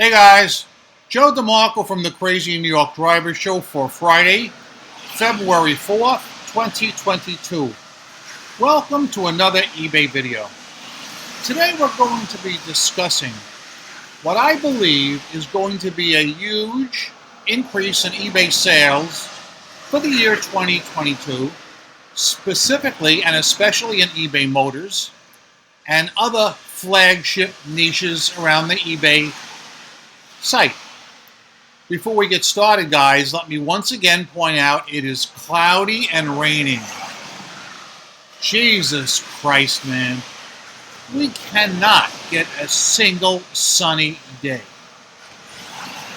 Hey guys, Joe DeMarco from the Crazy New York Driver Show for Friday, February 4th, 2022. Welcome to another eBay video. Today we're going to be discussing what I believe is going to be a huge increase in eBay sales for the year 2022, specifically and especially in eBay Motors and other flagship niches around the eBay site. Before we get started, guys, let me once again point out it is cloudy and raining. Jesus Christ, man. We cannot get a single sunny day.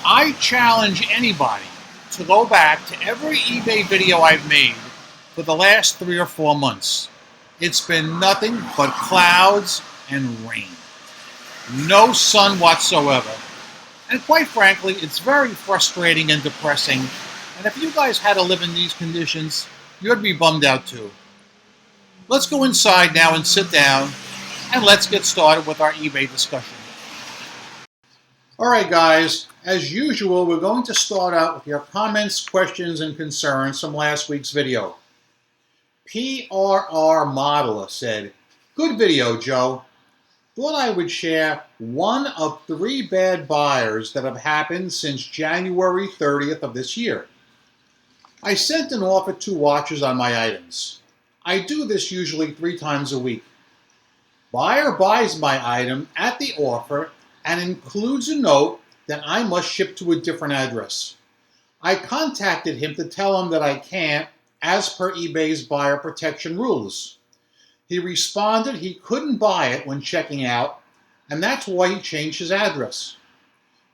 I challenge anybody to go back to every eBay video I've made for the last 3 or 4 months. It's been nothing but clouds and rain. No sun whatsoever. And quite frankly, it's very frustrating and depressing. And if you guys had to live in these conditions, you'd be bummed out too. Let's go inside now and sit down, and let's get started with our eBay discussion. Alright guys, as usual, we're going to start out with your comments, questions, and concerns from last week's video. PRR Modeler said, "Good video, Joe. Thought I would share one of 3 bad buyers that have happened since January 30th of this year. I sent an offer 2 watches on my items. I do this usually 3 times a week. Buyer buys my item at the offer and includes a note that I must ship to a different address. I contacted him to tell him that I can't, as per eBay's buyer protection rules. He responded he couldn't buy it when checking out, and that's why he changed his address.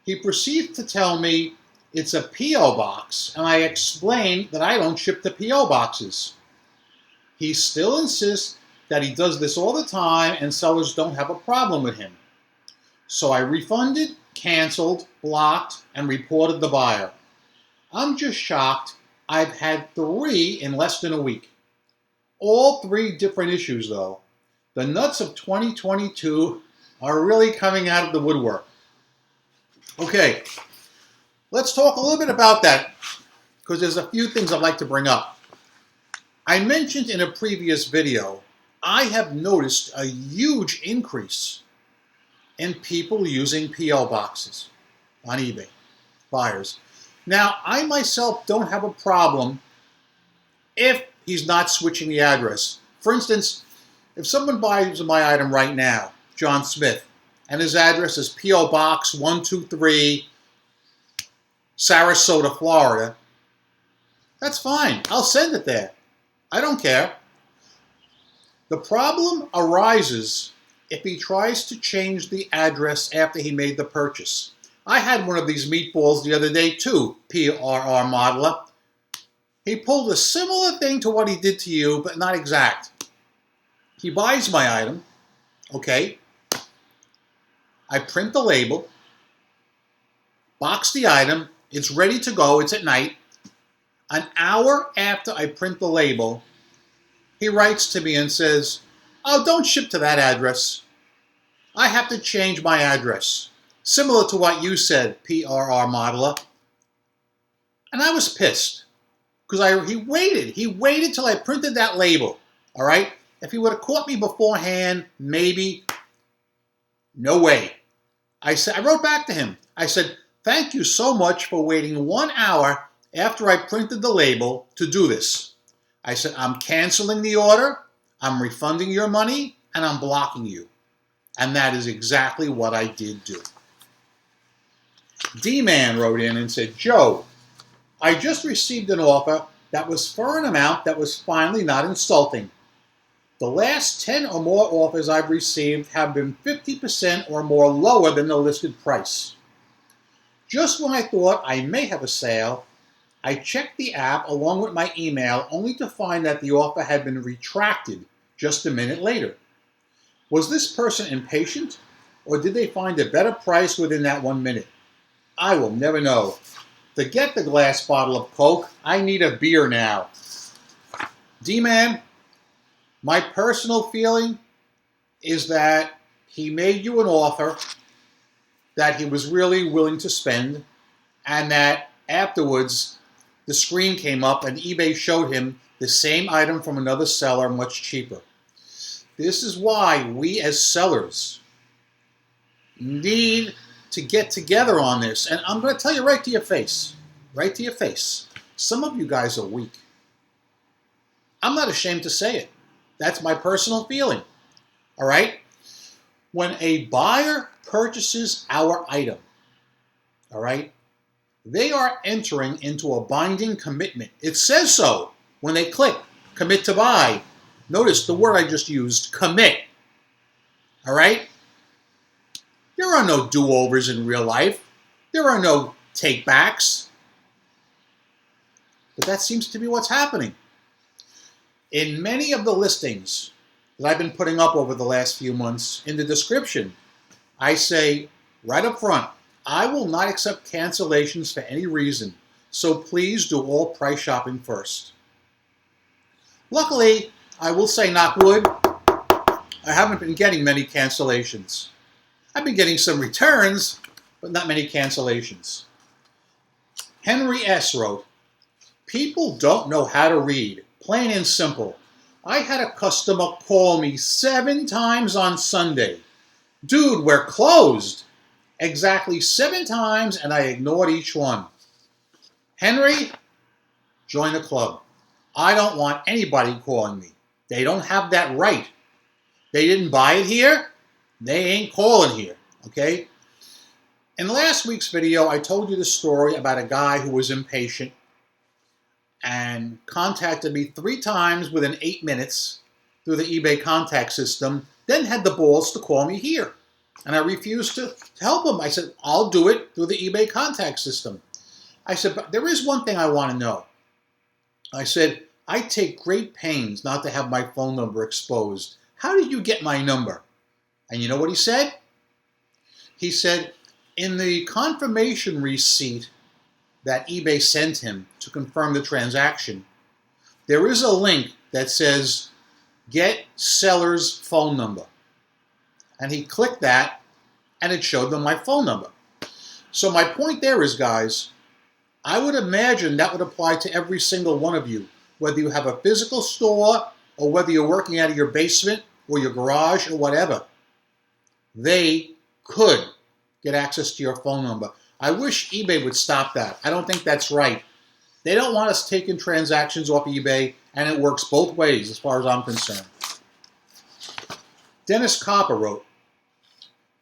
He proceeded to tell me it's a P.O. box, and I explained that I don't ship to P.O. boxes. He still insists that he does this all the time and sellers don't have a problem with him. So I refunded, canceled, blocked, and reported the buyer. I'm just shocked. I've had 3 in less than a week. All 3 different issues, though. The nuts of 2022 are really coming out of the woodwork." Okay, let's talk a little bit about that, because there's a few things I'd like to bring up. I mentioned in a previous video, I have noticed a huge increase in people using P.O. boxes on eBay, buyers. Now, I myself don't have a problem if he's not switching the address. For instance, if someone buys my item right now, John Smith, and his address is P.O. Box 123, Sarasota, Florida, that's fine. I'll send it there. I don't care. The problem arises if he tries to change the address after he made the purchase. I had one of these meatballs the other day too, PRR Modeler. He pulled a similar thing to what he did to you, but not exact. He buys my item, okay? I print the label, box the item, it's ready to go, it's at night. An hour after I print the label, he writes to me and says, "Oh, don't ship to that address. I have to change my address." Similar to what you said, PRR Modeler. And I was pissed. Because he waited till I printed that label, all right? If he would have caught me beforehand, maybe, no way. I wrote back to him. I said, "Thank you so much for waiting 1 hour after I printed the label to do this." I said, "I'm canceling the order, I'm refunding your money, and I'm blocking you." And that is exactly what I did do. D-Man wrote in and said, "Joe, I just received an offer that was for an amount that was finally not insulting. The last 10 or more offers I've received have been 50% or more lower than the listed price. Just when I thought I may have a sale, I checked the app along with my email only to find that the offer had been retracted just a minute later. Was this person impatient, or did they find a better price within that 1 minute? I will never know. Forget the glass bottle of Coke. I need a beer now." D-Man, my personal feeling is that he made you an offer that he was really willing to spend, and that afterwards the screen came up and eBay showed him the same item from another seller much cheaper. This is why we as sellers need to get together on this. And I'm going to tell you right to your face, some of you guys are weak. I'm not ashamed to say it. That's my personal feeling. All right? When a buyer purchases our item, all right, they are entering into a binding commitment. It says so when they click commit to buy. Notice the word I just used, commit. All right? There are no do-overs in real life. There are no take-backs. But that seems to be what's happening. In many of the listings that I've been putting up over the last few months, in the description, I say right up front, I will not accept cancellations for any reason, so please do all price shopping first. Luckily, I will say, knock wood, I haven't been getting many cancellations. I've been getting some returns, but not many cancellations. Henry S. wrote, people don't know how to read, plain and simple. I had a customer call me 7 times on Sunday. Dude, we're closed. Exactly 7 times, and I ignored each one. Henry, join the club. I don't want anybody calling me. They don't have that right. They didn't buy it here. They ain't calling here, okay? In last week's video, I told you the story about a guy who was impatient and contacted me 3 times within 8 minutes through the eBay contact system, then had the balls to call me here. And I refused to help him. I said, I'll do it through the eBay contact system. I said, but there is one thing I want to know. I said, I take great pains not to have my phone number exposed. How did you get my number? And you know what he said? He said, in the confirmation receipt that eBay sent him to confirm the transaction, there is a link that says, get seller's phone number. And he clicked that, and it showed them my phone number. So my point there is, guys, I would imagine that would apply to every single one of you, whether you have a physical store or whether you're working out of your basement or your garage or whatever. They could get access to your phone number. I wish eBay would stop that. I don't think that's right. They don't want us taking transactions off eBay, and it works both ways as far as I'm concerned. Dennis Copper wrote,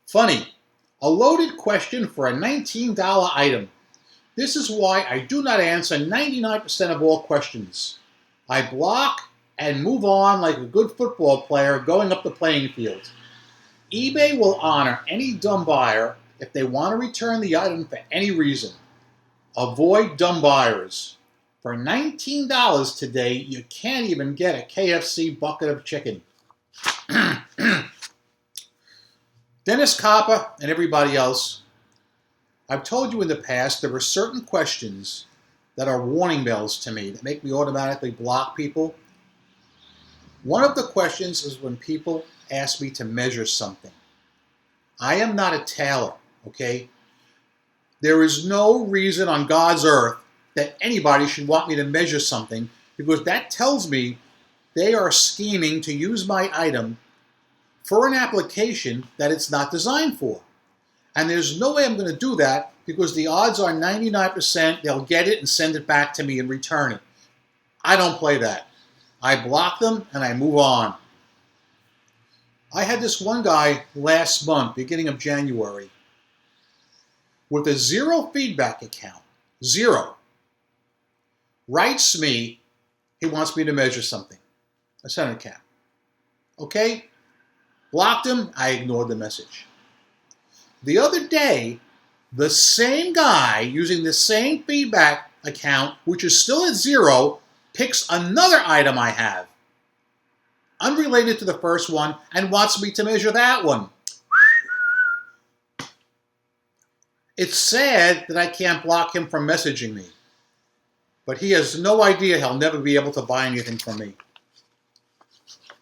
funny, a loaded question for a $19 item. This is why I do not answer 99% of all questions. I block and move on like a good football player going up the playing field. eBay will honor any dumb buyer if they want to return the item for any reason. Avoid dumb buyers. For $19 today, you can't even get a KFC bucket of chicken. Dennis Copper and everybody else, I've told you in the past there are certain questions that are warning bells to me that make me automatically block people. One of the questions is when people ask me to measure something. I am not a tailor, okay? There is no reason on God's earth that anybody should want me to measure something, because that tells me they are scheming to use my item for an application that it's not designed for. And there's no way I'm going to do that, because the odds are 99% they'll get it and send it back to me and return it. I don't play that. I block them and I move on. I had this one guy last month, beginning of January, with a 0 feedback account, 0, writes me, he wants me to measure something. I sent an account. Okay? Blocked him, I ignored the message. The other day, the same guy, using the same feedback account, which is still at 0, picks another item I have, unrelated to the first one, and wants me to measure that one. It's sad that I can't block him from messaging me, but he has no idea he'll never be able to buy anything from me.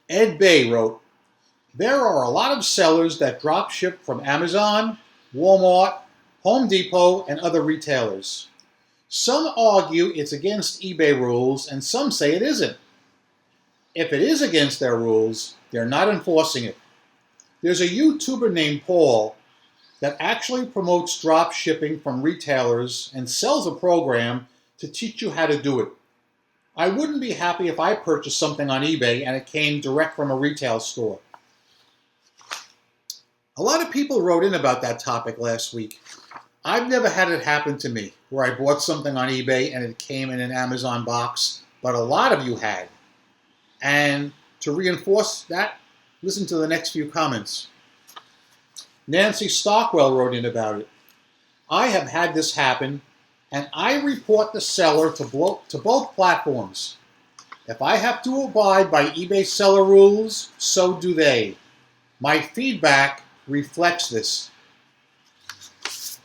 Ed Bay wrote, there are a lot of sellers that drop ship from Amazon, Walmart, Home Depot, and other retailers. Some argue it's against eBay rules, and some say it isn't. If it is against their rules, they're not enforcing it. There's a YouTuber named Paul that actually promotes drop shipping from retailers and sells a program to teach you how to do it. I wouldn't be happy if I purchased something on eBay and it came direct from a retail store. A lot of people wrote in about that topic last week. I've never had it happen to me where I bought something on eBay and it came in an Amazon box, but a lot of you had. And to reinforce that, listen to the next few comments. Nancy Stockwell wrote in about it. I have had this happen, and I report the seller to both platforms. If I have to abide by eBay seller rules, so do they. My feedback reflects this.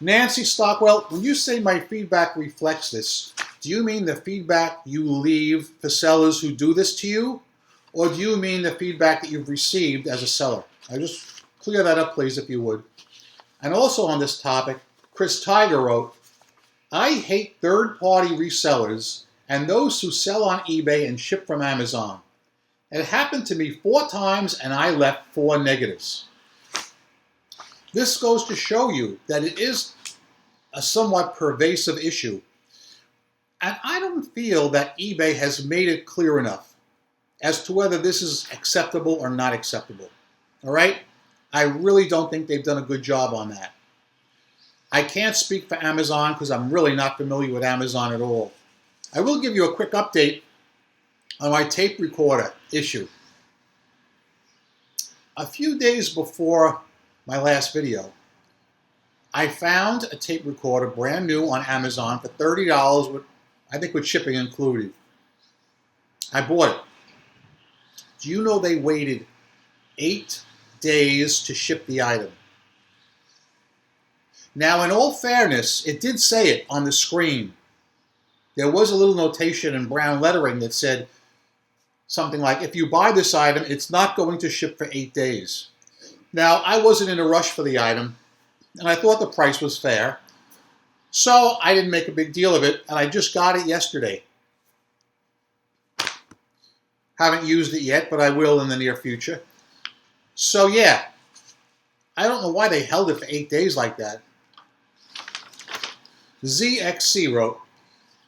Nancy Stockwell, when you say my feedback reflects this, do you mean the feedback you leave for sellers who do this to you? Or do you mean the feedback that you've received as a seller? I just clear that up, please, if you would. And also on this topic, Chris Tiger wrote, I hate third-party resellers and those who sell on eBay and ship from Amazon. It happened to me 4 times and I left 4 negatives. This goes to show you that it is a somewhat pervasive issue. And I don't feel that eBay has made it clear enough as to whether this is acceptable or not acceptable. All right? I really don't think they've done a good job on that. I can't speak for Amazon because I'm really not familiar with Amazon at all. I will give you a quick update on my tape recorder issue. A few days before my last video, I found a tape recorder brand new on Amazon for $30, I think with shipping included. I bought it. Do you know they waited 8 days to ship the item? Now, in all fairness, it did say it on the screen. There was a little notation in brown lettering that said something like, if you buy this item, it's not going to ship for 8 days. Now, I wasn't in a rush for the item, and I thought the price was fair, so I didn't make a big deal of it, and I just got it yesterday. Haven't used it yet, but I will in the near future. So yeah, I don't know why they held it for 8 days like that. ZXC wrote,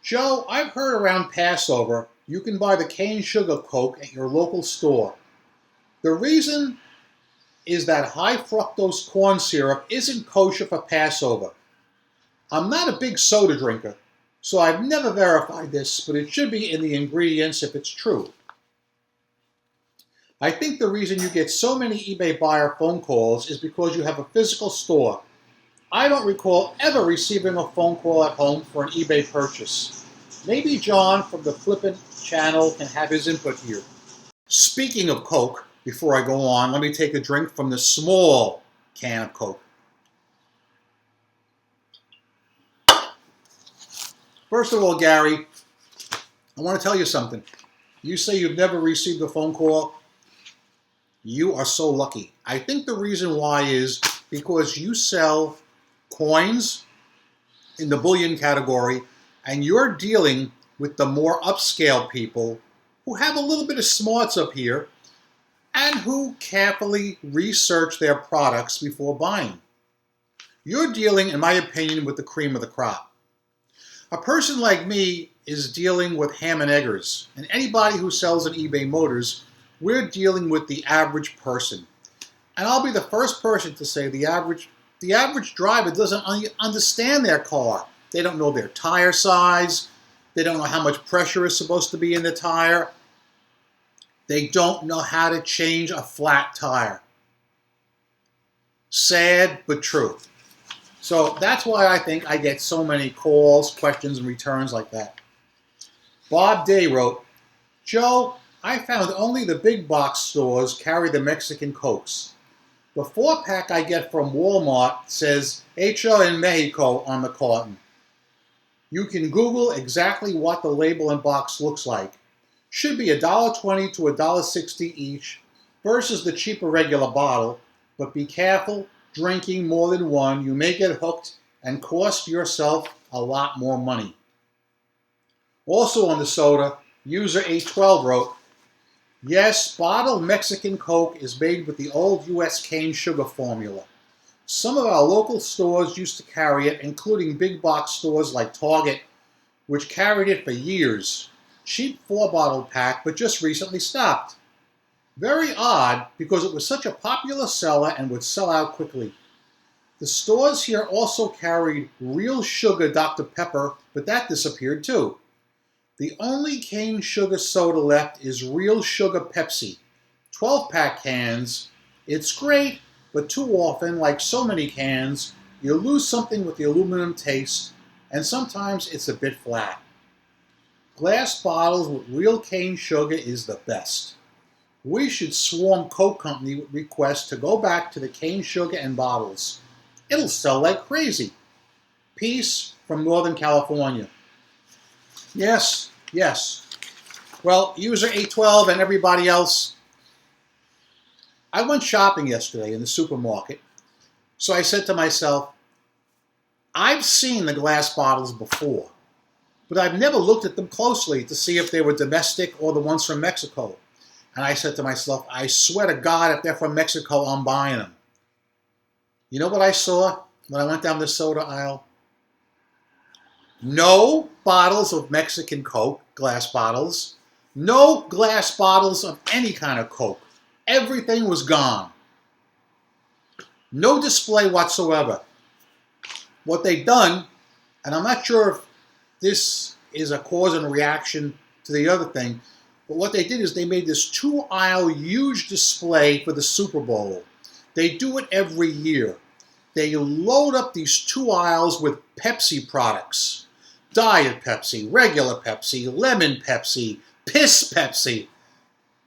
Joe, I've heard around Passover you can buy the cane sugar Coke at your local store. The reason is that high fructose corn syrup isn't kosher for Passover. I'm not a big soda drinker, so I've never verified this, but it should be in the ingredients if it's true. I think the reason you get so many eBay buyer phone calls is because you have a physical store. I don't recall ever receiving a phone call at home for an eBay purchase. Maybe John from the Flippin' channel can have his input here. Speaking of Coke, before I go on, let me take a drink from the small can of Coke. First of all, Gary, I want to tell you something. You say you've never received a phone call. You are so lucky. I think the reason why is because you sell coins in the bullion category and you're dealing with the more upscale people who have a little bit of smarts up here and who carefully research their products before buying. You're dealing, in my opinion, with the cream of the crop. A person like me is dealing with ham and eggers, and anybody who sells on eBay Motors, we're dealing with the average person. And I'll be the first person to say the average driver doesn't understand their car. They don't know their tire size. They don't know how much pressure is supposed to be in the tire. They don't know how to change a flat tire. Sad, but true. So that's why I think I get so many calls, questions, and returns like that. Bob Day wrote, Joe, I found only the big box stores carry the Mexican Cokes. The 4-pack I get from Walmart says Hecho en Mexico on the carton. You can Google exactly what the label and box looks like. Should be $1.20 to $1.60 each versus the cheaper regular bottle, but be careful, drinking more than one, you may get hooked and cost yourself a lot more money. Also on the soda, user 812 wrote, yes, bottled Mexican Coke is made with the old U.S. cane sugar formula. Some of our local stores used to carry it, including big box stores like Target, which carried it for years. Cheap 4-bottle pack, but just recently stopped. Very odd, because it was such a popular seller and would sell out quickly. The stores here also carried real sugar Dr. Pepper, but that disappeared too. The only cane sugar soda left is real sugar Pepsi. 12-pack cans. It's great, but too often, like so many cans, you lose something with the aluminum taste, and sometimes it's a bit flat. Glass bottles with real cane sugar is the best. We should swarm Coke Company with requests to go back to the cane sugar and bottles. It'll sell like crazy. Peace from Northern California. Yes, yes. Well, user 812 and everybody else, I went shopping yesterday in the supermarket. So I said to myself, I've seen the glass bottles before, but I've never looked at them closely to see if they were domestic or the ones from Mexico. And I said to myself, I swear to God, if they're from Mexico, I'm buying them. You know what I saw when I went down the soda aisle? No bottles of Mexican Coke, glass bottles. No glass bottles of any kind of Coke. Everything was gone. No display whatsoever. What they've done, and I'm not sure if this is a cause and reaction to the other thing, but what they did is they made this 2-aisle huge display for the Super Bowl. They do it every year. They load up these 2 aisles with Pepsi products. Diet Pepsi, regular Pepsi, lemon Pepsi, piss Pepsi,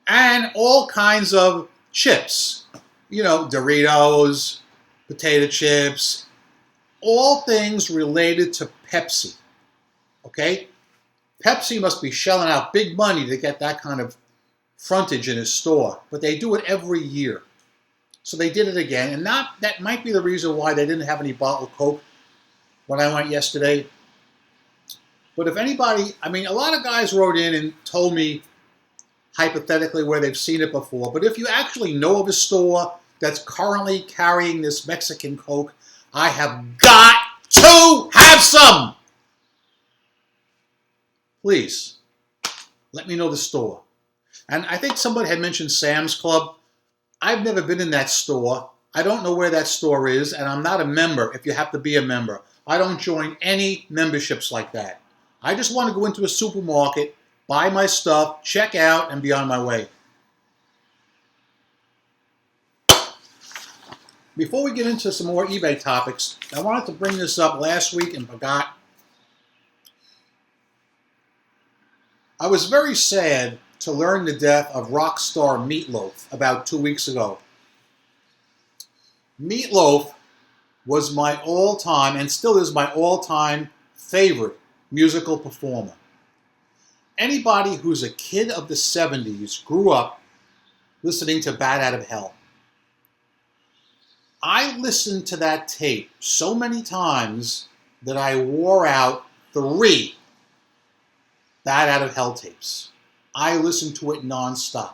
and all kinds of chips. You know, Doritos, potato chips, all things related to Pepsi. Okay? Pepsi must be shelling out big money to get that kind of frontage in his store, but they do it every year. So they did it again, and that might be the reason why they didn't have any bottled Coke when I went yesterday. But if anybody, I mean, a lot of guys wrote in and told me hypothetically where they've seen it before, but if you actually know of a store that's currently carrying this Mexican Coke, I have got to have some! Please, let me know the store. And I think somebody had mentioned Sam's Club. I've never been in that store. I don't know where that store is, and I'm not a member if you have to be a member. I don't join any memberships like that. I just want to go into a supermarket, buy my stuff, check out, and be on my way. Before we get into some more eBay topics, I wanted to bring this up last week and forgot. I was very sad to learn the death of rock star Meatloaf about 2 weeks ago. Meatloaf was my all-time, and still is my all-time, favorite musical performer. Anybody who's a kid of the 70s grew up listening to Bat Out of Hell. I listened to that tape so many times that I wore out 3 Bat Out of Hell tapes. I listened to it nonstop.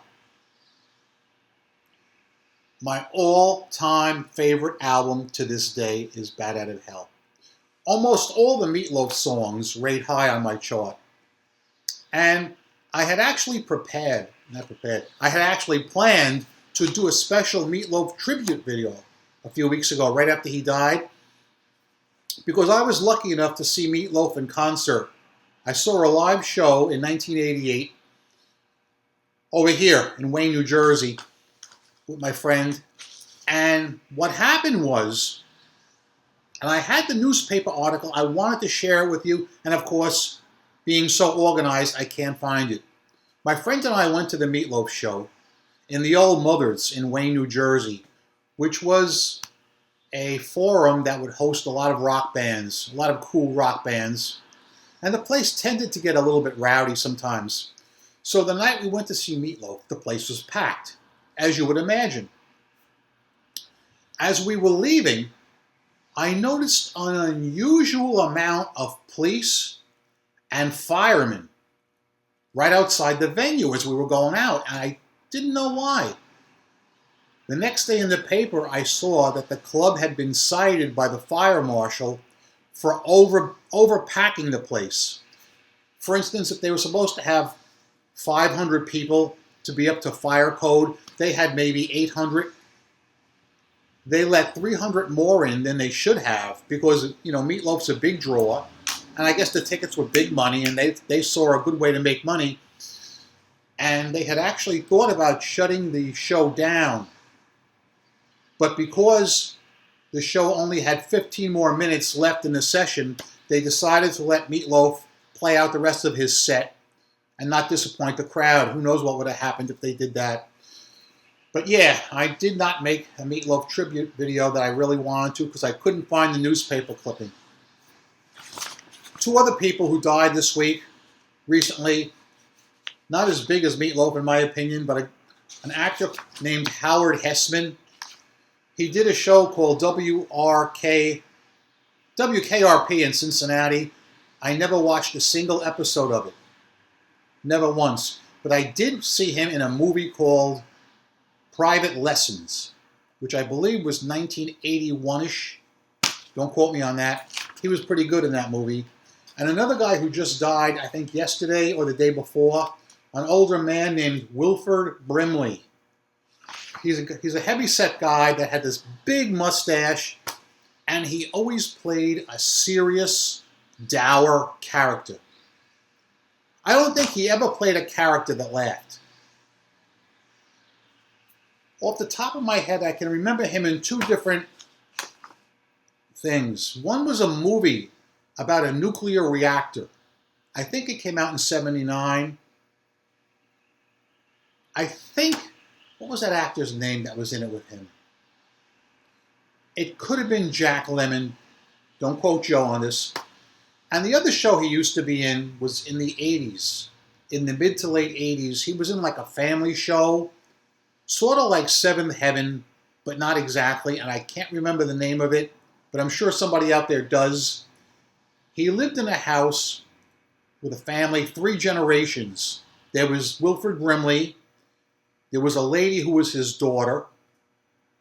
My all-time favorite album to this day is Bat Out of Hell. Almost all the Meatloaf songs rate high on my chart. And I had actually I had actually planned to do a special Meatloaf tribute video a few weeks ago, right after he died, because I was lucky enough to see Meatloaf in concert. I saw a live show in 1988 over here in Wayne, New Jersey with my friend. And what happened was, and I had the newspaper article, I wanted to share it with you, and of course, being so organized, I can't find it. My friend and I went to the Meatloaf show in the Old Mothers in Wayne, New Jersey, which was a forum that would host a lot of rock bands, a lot of cool rock bands. And the place tended to get a little bit rowdy sometimes. So the night we went to see Meatloaf, the place was packed, as you would imagine. As we were leaving, I noticed an unusual amount of police and firemen right outside the venue as we were going out, and I didn't know why. The next day in the paper, I saw that the club had been cited by the fire marshal for overpacking the place. For instance, if they were supposed to have 500 people to be up to fire code, they had maybe 800. They let 300 more in than they should have because, Meatloaf's a big draw. And I guess the tickets were big money, and they saw a good way to make money. And they had actually thought about shutting the show down. But because the show only had 15 more minutes left in the session, they decided to let Meatloaf play out the rest of his set and not disappoint the crowd. Who knows what would have happened if they did that. But yeah, I did not make a Meatloaf tribute video that I really wanted to because I couldn't find the newspaper clipping. Two other people who died this week, recently, not as big as Meatloaf in my opinion, but an actor named Howard Hessman. He did a show called WKRP in Cincinnati. I never watched a single episode of it. Never once. But I did see him in a movie called Private Lessons, which I believe was 1981-ish. Don't quote me on that. He was pretty good in that movie. And another guy who just died, I think yesterday or the day before, an older man named Wilford Brimley. He's a heavy-set guy that had this big mustache, and he always played a serious, dour character. I don't think he ever played a character that laughed. Off the top of my head, I can remember him in two different things. One was a movie about a nuclear reactor. I think it came out in '79. I think, what was that actor's name that was in it with him? It could have been Jack Lemmon. Don't quote Joe on this. And the other show he used to be in was in the 80s. In the mid to late 80s, he was in like a family show, sort of like Seventh Heaven, but not exactly. And I can't remember the name of it, but I'm sure somebody out there does. He lived in a house with a family, 3 generations. There was Wilford Brimley. There was a lady who was his daughter,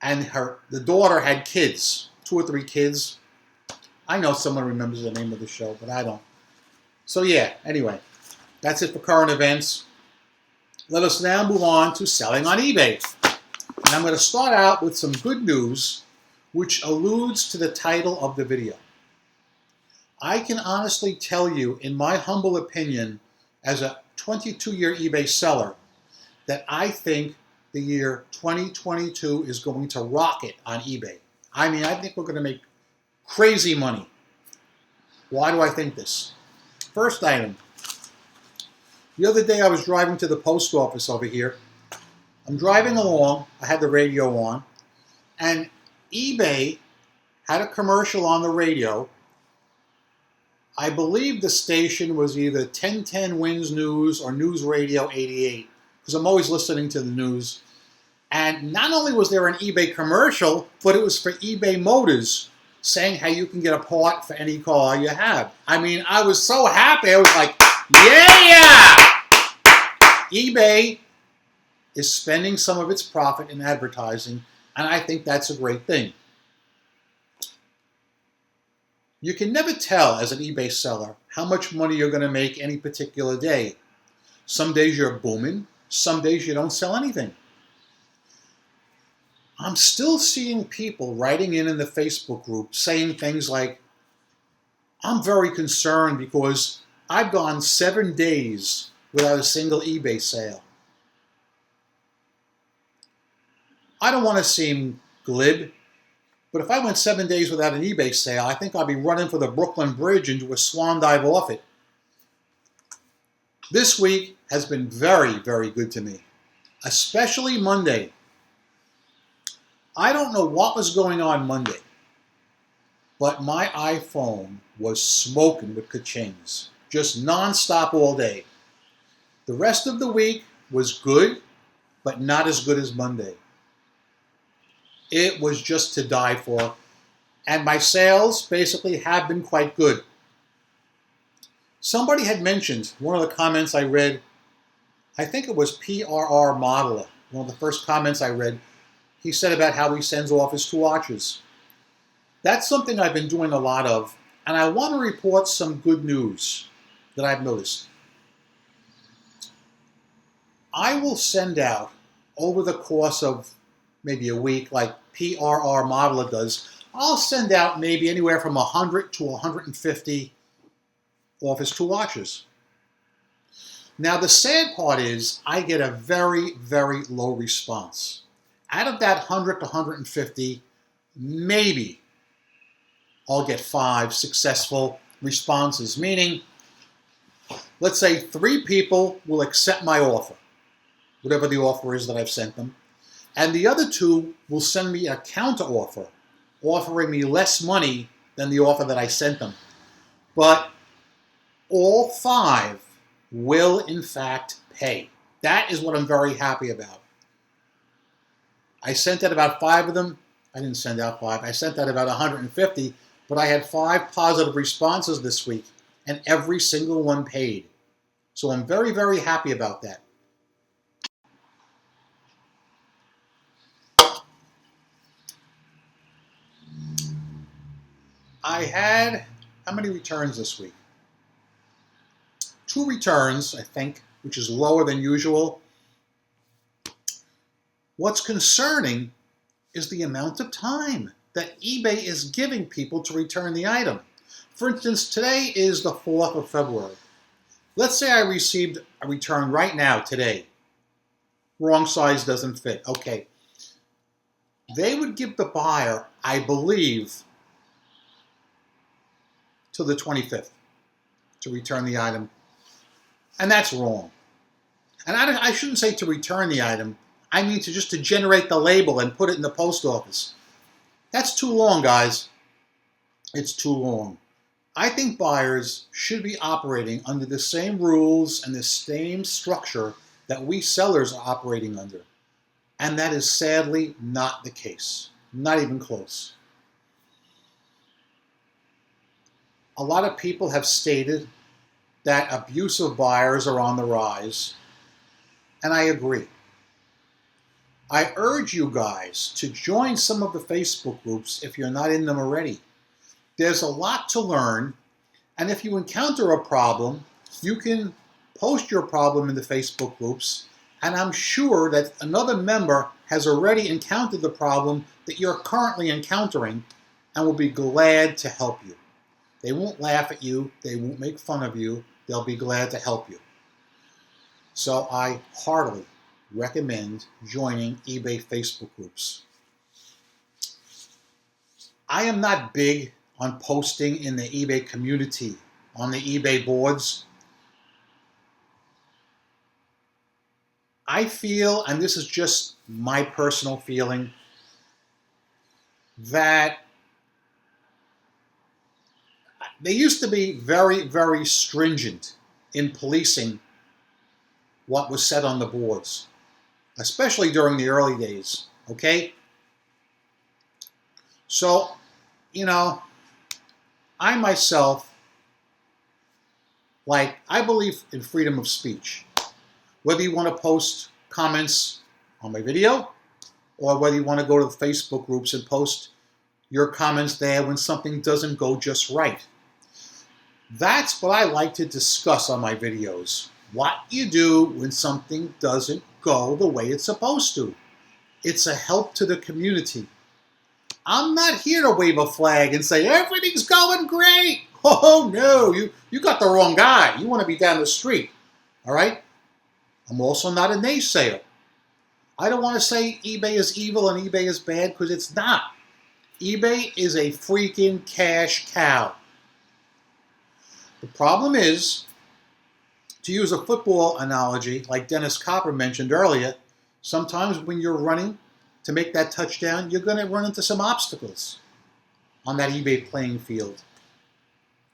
and the daughter had kids, 2 or 3 kids. I know someone remembers the name of the show, but I don't. So yeah, anyway, that's it for current events. Let us now move on to selling on eBay. And I'm going to start out with some good news, which alludes to the title of the video. I can honestly tell you, in my humble opinion, as a 22-year eBay seller, that I think the year 2022 is going to rocket on eBay. I mean, I think we're going to make crazy money. Why do I think this? First item. The other day I was driving to the post office over here. I'm driving along. I had the radio on. And eBay had a commercial on the radio. I believe the station was either 1010 Wins News or News Radio 88. Because I'm always listening to the news. And not only was there an eBay commercial, but it was for eBay Motors, saying how you can get a part for any car you have. I mean, I was so happy. I was like, yeah! eBay is spending some of its profit in advertising, and I think that's a great thing. You can never tell as an eBay seller how much money you're going to make any particular day. Some days you're booming. Some days you don't sell anything. I'm still seeing people writing in the Facebook group saying things like, I'm very concerned because I've gone 7 days without a single eBay sale. I don't want to seem glib, but if I went 7 days without an eBay sale, I think I'd be running for the Brooklyn Bridge and do a swan dive off it. This week has been very, very good to me, especially Monday. I don't know what was going on Monday, but my iPhone was smoking with ka-chings, just nonstop all day. The rest of the week was good, but not as good as Monday. It was just to die for. And my sales basically have been quite good. Somebody had mentioned, one of the comments I read, I think it was PRR Modeler, one of the first comments I read, he said about how he sends off his 2 watches. That's something I've been doing a lot of, and I want to report some good news that I've noticed. I will send out, over the course of maybe a week, like PRR Modeler does, I'll send out maybe anywhere from 100 to 150 off his 2 watches. Now, the sad part is I get a very, very low response. Out of that 100 to 150, maybe I'll get 5 successful responses, meaning, let's say 3 people will accept my offer, whatever the offer is that I've sent them, and the other 2 will send me a counter offer, offering me less money than the offer that I sent them. But all 5 will, in fact, pay. That is what I'm very happy about. I sent out about 5 of them. I didn't send out 5. I sent out about 150, but I had 5 positive responses this week, and every single one paid. So I'm very, very happy about that. I had, how many returns this week? 2 returns, I think, which is lower than usual. What's concerning is the amount of time that eBay is giving people to return the item. For instance, today is the 4th of February. Let's say I received a return right now, today. Wrong size doesn't fit. Okay. They would give the buyer, I believe, till the 25th to return the item. And that's wrong. And I shouldn't say to return the item. I mean just to generate the label and put it in the post office. That's too long, guys. It's too long. I think buyers should be operating under the same rules and the same structure that we sellers are operating under. And that is sadly not the case. Not even close. A lot of people have stated that abusive buyers are on the rise, and I agree. I urge you guys to join some of the Facebook groups if you're not in them already. There's a lot to learn, and if you encounter a problem, you can post your problem in the Facebook groups, and I'm sure that another member has already encountered the problem that you're currently encountering and will be glad to help you. They won't laugh at you, they won't make fun of you, they'll be glad to help you. So I heartily recommend joining eBay Facebook groups. I am not big on posting in the eBay community, on the eBay boards. I feel, and this is just my personal feeling, that they used to be very, very stringent in policing what was said on the boards, especially during the early days, okay? So, you know, I myself, I believe in freedom of speech. Whether you want to post comments on my video, or whether you want to go to the Facebook groups and post your comments there when something doesn't go just right. That's what I like to discuss on my videos. What you do when something doesn't go the way it's supposed to. It's a help to the community. I'm not here to wave a flag and say, everything's going great. Oh, no, you got the wrong guy. You want to be down the street, all right? I'm also not a naysayer. I don't want to say eBay is evil and eBay is bad, because it's not. eBay is a freaking cash cow. The problem is, to use a football analogy, like Dennis Copper mentioned earlier, sometimes when you're running to make that touchdown, you're going to run into some obstacles on that eBay playing field.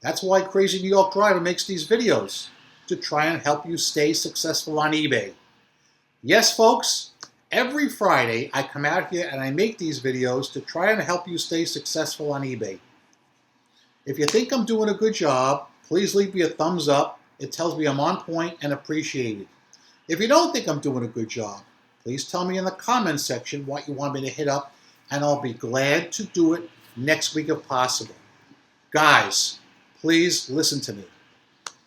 That's why Crazy New York Driver makes these videos, to try and help you stay successful on eBay. Yes, folks, Every Friday, I come out here and I make these videos to try and help you stay successful on eBay. If you think I'm doing a good job, please leave me a thumbs up. It tells me I'm on point and appreciated. If you don't think I'm doing a good job, please tell me in the comments section what you want me to hit up, and I'll be glad to do it next week if possible. Guys, please listen to me.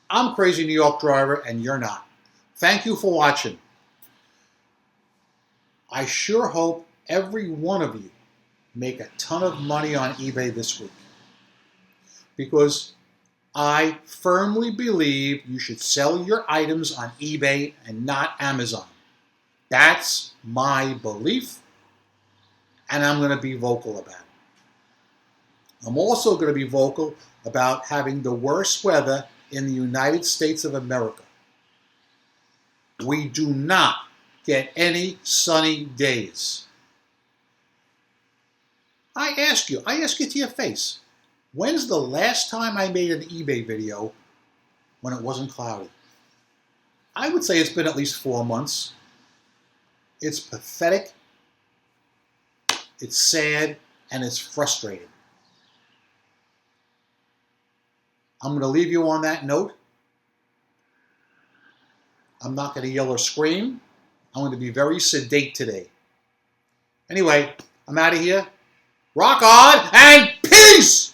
I'm Crazy New York Driver, and you're not. Thank you for watching. I sure hope every one of you make a ton of money on eBay this week, because I firmly believe you should sell your items on eBay and not Amazon. That's my belief, and I'm going to be vocal about it. I'm also going to be vocal about having the worst weather in the United States of America. We do not get any sunny days. I ask you to your face, when's the last time I made an eBay video when it wasn't cloudy? I would say it's been at least 4 months. It's pathetic, it's sad, and it's frustrating. I'm going to leave you on that note. I'm not going to yell or scream. I'm going to be very sedate today. Anyway, I'm out of here. Rock on and peace!